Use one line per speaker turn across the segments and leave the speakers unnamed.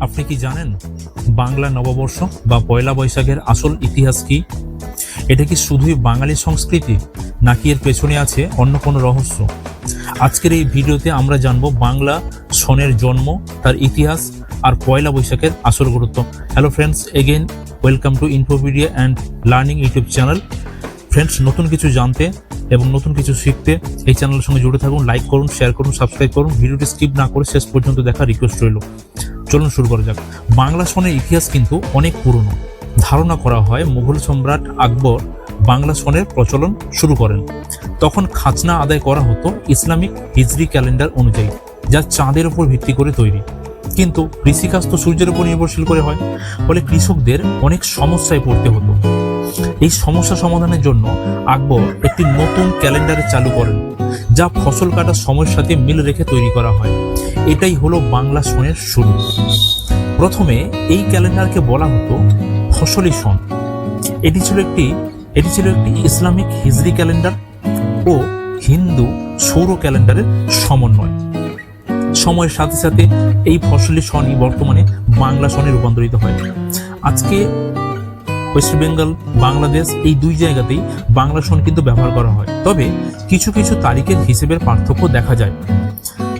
আপনি কি জানেন বাংলা নববর্ষ বা পয়লা বৈশাখের আসল ইতিহাস কি? এটা কি শুধুই বাঙালি সংস্কৃতি, নাকি এর পেছনে আছে অন্য কোনো রহস্য? আজকের এই ভিডিওতে আমরা জানবো বাংলা সনের জন্ম, তার ইতিহাস আর পয়লা বৈশাখের আসল গুরুত্ব। Hello friends, again welcome to Infopedia and learning YouTube channel. Friends, নতুন কিছু জানতে এবং নতুন কিছু শিখতে এই চ্যানেলের সঙ্গে জুড়ে থাকুন। লাইক করুন, শেয়ার করুন, সাবস্ক্রাইব করুন। ভিডিওটি স্কিপ না করে শেষ পর্যন্ত দেখার রিকোয়েস্ট রইল। চলুন শুরু করা যাক। বাংলা সনের ইতিহাস কিন্তু অনেক পুরনো। ধারণা করা হয় মুঘল সম্রাট আকবর বাংলা সনের প্রচলন শুরু করেন। তখন খাজনা আদায় করা হতো ইসলামিক হিজরি ক্যালেন্ডার অনুযায়ী, যা চাঁদের উপর ভিত্তি করে তৈরি। কিন্তু কৃষিকাজ তো সূর্যের উপর নির্ভরশীল করে হয়, ফলে কৃষকদের অনেক সমস্যায় পড়তে হতো। এই সমস্যা সমাধানের জন্য আকবর একটি নতুন ক্যালেন্ডার চালু করেন, যা ফসল কাটার সময়ের সাথে মিল রেখে তৈরি করা হয়। এটাই হলো বাংলা সনের শুরু। প্রথমে এই ক্যালেন্ডারকে বলা হতো ফসলি সন। এটি ছিল একটি ইসলামিক হিজরি ক্যালেন্ডার ও হিন্দু সৌর ক্যালেন্ডারের সমন্বয়। সময়ের সাথে সাথে এই ফসলি সনই বর্তমানে বাংলা সনে রূপান্তরিত হয়। আজকে ওয়েস্ট বেঙ্গল, বাংলাদেশ, এই দুই জায়গাতেই বাংলা সন কিন্তু ব্যবহার করা হয়। তবে কিছু কিছু তারিখের হিসেবের পার্থক্য দেখা যায়।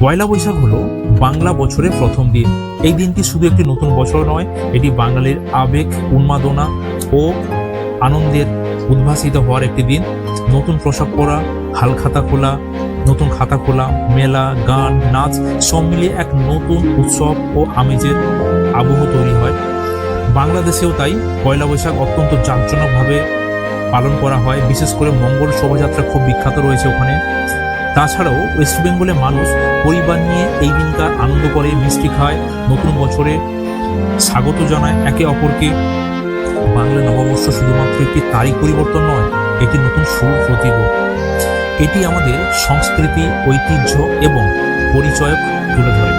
পয়লা বৈশাখ হলো বাংলা বছরের প্রথম দিন। এই দিনটি শুধু একটি নতুন বছর নয়, এটি বাঙালির আবেগ, উন্মাদনা ও আনন্দের উদ্ভাসিত হওয়ার একটি দিন। নতুন পোশাক পরা, নতুন খাতা খোলা, মেলা, গান, নাচ সব মিলিয়ে এক নতুন উৎসব ও আমেজের আবহ তৈরি হয়। বাংলাদেশেও তাই পয়লা বৈশাখ অত্যন্ত জাঁকজমকভাবে পালন করা হয়। বিশেষ করে মঙ্গল শোভাযাত্রা খুব বিখ্যাত রয়েছে ওখানে। তাছাড়াও ওয়েস্ট বেঙ্গলে মানুষ পরিবার নিয়ে এই দিনকার আনন্দ করে, মিষ্টি খায়, নতুন বছরে স্বাগত জানায় একে অপরকে। বাংলা নববর্ষ শুধুমাত্র একটি তারিখ পরিবর্তন নয়, এটি নতুন শুরুর প্রতীক। এটি আমাদের সংস্কৃতি, ঐতিহ্য এবং পরিচয় তুলে ধরে।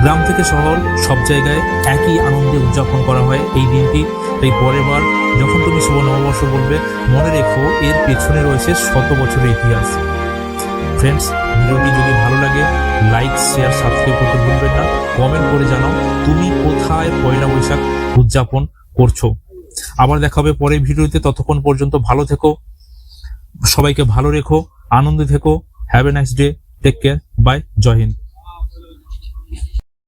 গ্রাম থেকে শহর সব জায়গায় একই আনন্দে উদযাপন করা হয় এই দিনটি। তাই পরের বার যখন তুমি শুভ নববর্ষ বলবে, মনে রেখো এর পেছনে রয়েছে শত বছরের ইতিহাস। ফ্রেন্ডস, ভিডিওটি যদি ভালো লাগে লাইক, শেয়ার, সাবস্ক্রাইব করতে ভুলবেন না। কমেন্ট করে জানাও তুমি কোথায় পয়লা বৈশাখ উদযাপন করছো। আবার দেখা হবে পরের ভিডিওতে। ততক্ষণ পর্যন্ত ভালো থেকো, সবাইকে ভালো রেখো, আনন্দে থেকো। Have a nice day, take care, bye, জয় হিন্দ।